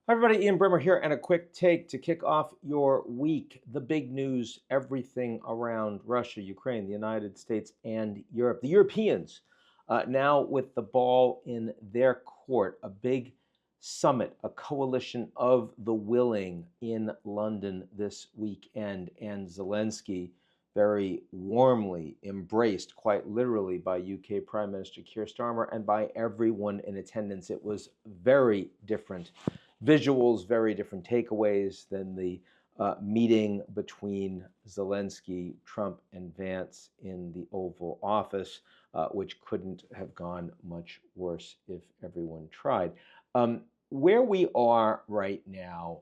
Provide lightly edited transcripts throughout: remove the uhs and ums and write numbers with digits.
Hi, everybody. Ian Bremmer here, and a quick take to kick off your week. The big news, everything around Russia, Ukraine, the United States, and Europe. The Europeans now with the ball in their court, a big summit, a coalition of the willing in London this weekend, and Zelensky very warmly embraced, quite literally, by UK Prime Minister Keir Starmer and by everyone in attendance. It was very different visuals, very different takeaways than the meeting between Zelensky, Trump, and Vance in the Oval Office, which couldn't have gone much worse if everyone tried. Where we are right now,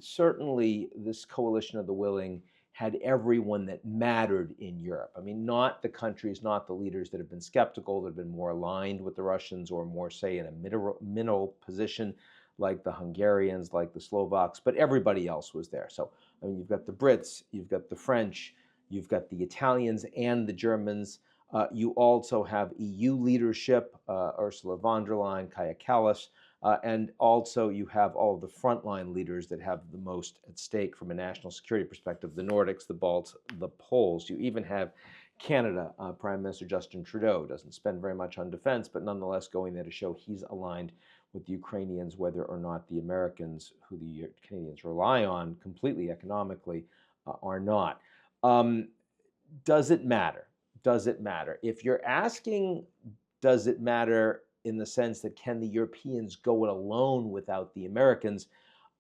certainly this coalition of the willing had everyone that mattered in Europe. I mean, not the countries, not the leaders that have been skeptical, that have been more aligned with the Russians or more, say, in a middle position, like the Hungarians, like the Slovaks, but everybody else was there. So, I mean, you've got the Brits, you've got the French, you've got the Italians and the Germans. You also have EU leadership, Ursula von der Leyen, Kaja Kallas, and also you have all of the frontline leaders that have the most at stake from a national security perspective, the Nordics, the Balts, the Poles. You even have Canada, Prime Minister Justin Trudeau doesn't spend very much on defense, but nonetheless going there to show he's aligned with the Ukrainians, whether or not the Americans, who the Canadians rely on completely economically, are not. Does it matter? Does it matter? If you're asking, does it matter in the sense that can the Europeans go it alone without the Americans,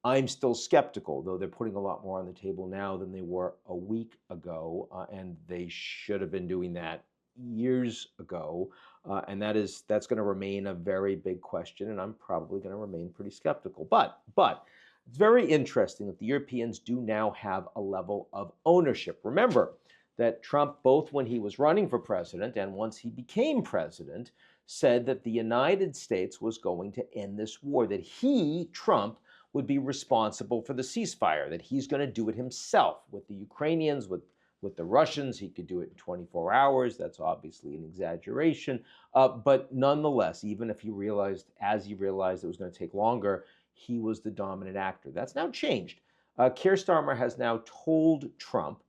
I'm still skeptical, though they're putting a lot more on the table now than they were a week ago, and they should have been doing that years ago, and that's going to remain a very big question, and I'm probably going to remain pretty skeptical. But it's very interesting that the Europeans do now have a level of ownership. Remember that Trump, both when he was running for president and once he became president, said that the United States was going to end this war, that he, Trump, would be responsible for the ceasefire, that he's going to do it himself with the Ukrainians, with the Russians. He could do it in 24 hours. That's obviously an exaggeration. But nonetheless, even if he realized, as he realized it was going to take longer, he was the dominant actor. That's now changed. Keir Starmer has now told Trump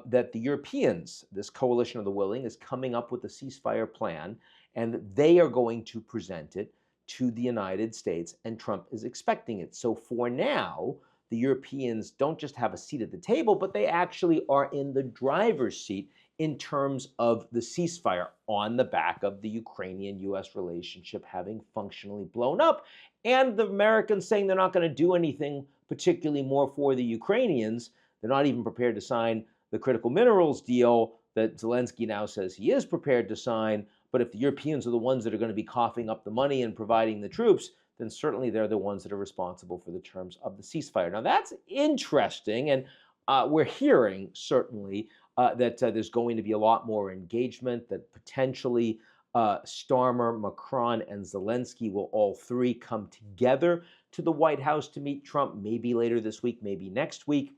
that the Europeans, this coalition of the willing, is coming up with a ceasefire plan, and that they are going to present it to the United States, and Trump is expecting it. So for now, the Europeans don't just have a seat at the table, but they actually are in the driver's seat in terms of the ceasefire on the back of the Ukrainian-U.S. relationship having functionally blown up, and the Americans saying they're not going to do anything particularly more for the Ukrainians. They're not even prepared to sign the critical minerals deal that Zelensky now says he is prepared to sign. But if the Europeans are the ones that are going to be coughing up the money and providing the troops, then certainly they're the ones that are responsible for the terms of the ceasefire. Now, that's interesting, and we're hearing, certainly, that there's going to be a lot more engagement, that potentially Starmer, Macron, and Zelensky will all three come together to the White House to meet Trump, maybe later this week, maybe next week.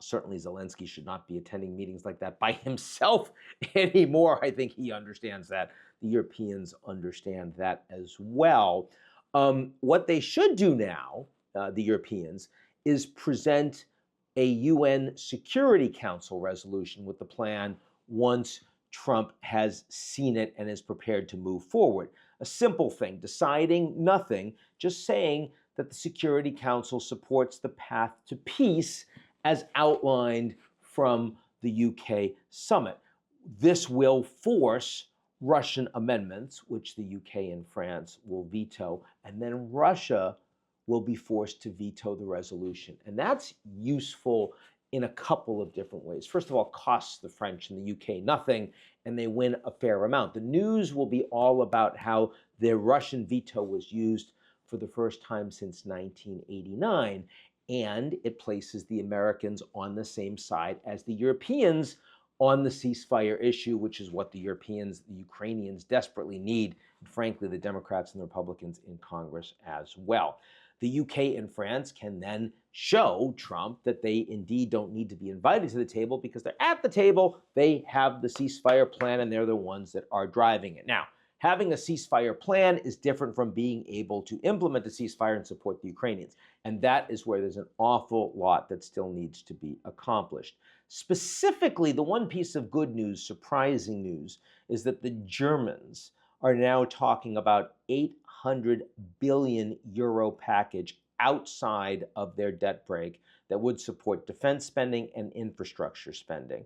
Certainly Zelensky should not be attending meetings like that by himself anymore. I think he understands that. The Europeans understand that as well. What they should do now, the Europeans, is present a UN Security Council resolution with the plan once Trump has seen it and is prepared to move forward. A simple thing, deciding nothing, just saying that the Security Council supports the path to peace as outlined from the UK summit. This will force Russian amendments, which the UK and France will veto, and then Russia will be forced to veto the resolution. And that's useful in a couple of different ways. First of all, costs the French and the UK nothing, and they win a fair amount. The news will be all about how the Russian veto was used for the first time since 1989, and it places the Americans on the same side as the Europeans on the ceasefire issue, which is what the Ukrainians desperately need, and frankly, the Democrats and the Republicans in Congress as well. The UK and France can then show Trump that they indeed don't need to be invited to the table because they're at the table, they have the ceasefire plan, and they're the ones that are driving it. Now, having a ceasefire plan is different from being able to implement a ceasefire and support the Ukrainians. And that is where there's an awful lot that still needs to be accomplished. Specifically, the one piece of good news, surprising news, is that the Germans are now talking about 800 billion euro package outside of their debt brake that would support defense spending and infrastructure spending.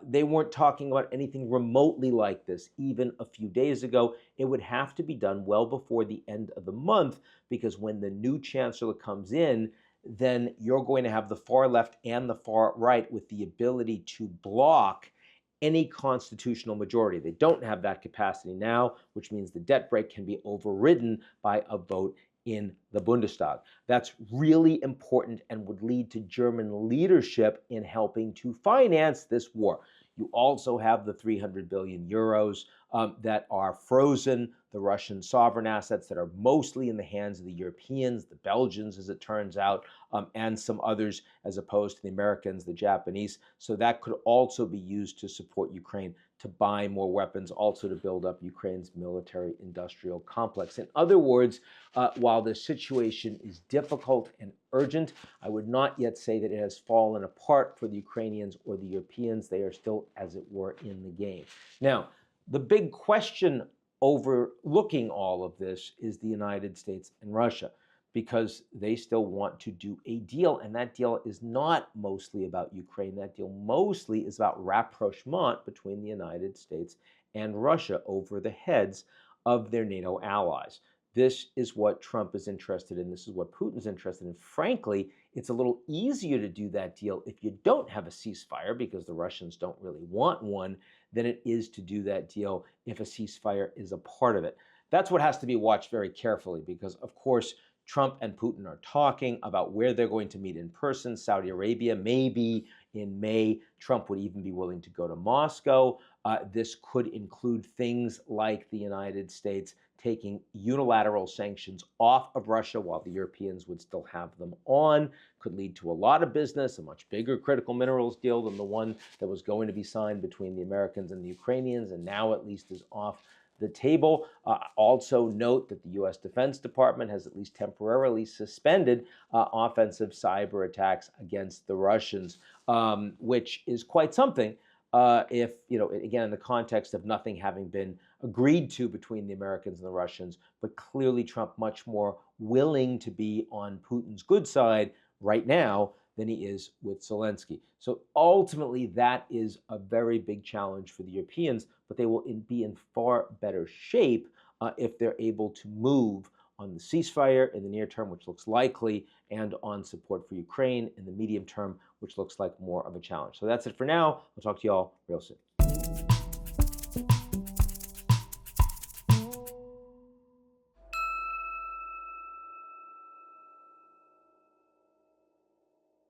They weren't talking about anything remotely like this even a few days ago. It would have to be done well before the end of the month, because when the new chancellor comes in, then you're going to have the far left and the far right with the ability to block any constitutional majority. They don't have that capacity now, which means the debt brake can be overridden by a vote in the Bundestag. That's really important and would lead to German leadership in helping to finance this war. You also have the 300 billion euros that are frozen, the Russian sovereign assets that are mostly in the hands of the Europeans, the Belgians, as it turns out, and some others, as opposed to the Americans, the Japanese. So that could also be used to support Ukraine, to buy more weapons, also to build up Ukraine's military-industrial complex. In other words, while the situation is difficult and urgent, I would not yet say that it has fallen apart for the Ukrainians or the Europeans. They are still, as it were, in the game. Now, the big question overlooking all of this is the United States and Russia, because they still want to do a deal, and that deal is not mostly about Ukraine. That deal mostly is about rapprochement between the United States and Russia over the heads of their NATO allies. This is what Trump is interested in. This is what Putin's interested in. Frankly, it's a little easier to do that deal if you don't have a ceasefire, because the Russians don't really want one, than it is to do that deal if a ceasefire is a part of it. That's what has to be watched very carefully, because, of course, Trump and Putin are talking about where they're going to meet in person. Saudi Arabia, maybe in May. Trump would even be willing to go to Moscow. This could include things like the United States taking unilateral sanctions off of Russia while the Europeans would still have them on. Could lead to a lot of business, a much bigger critical minerals deal than the one that was going to be signed between the Americans and the Ukrainians, and now at least is off the table. Also note that the U.S. Defense Department has at least temporarily suspended offensive cyber attacks against the Russians, which is quite something. If, again, in the context of nothing having been agreed to between the Americans and the Russians, but clearly Trump much more willing to be on Putin's good side right now than he is with Zelensky. So ultimately, that is a very big challenge for the Europeans, but they will be in far better shape if they're able to move on the ceasefire in the near term, which looks likely, and on support for Ukraine in the medium term, which looks like more of a challenge. So that's it for now. We'll talk to you all real soon.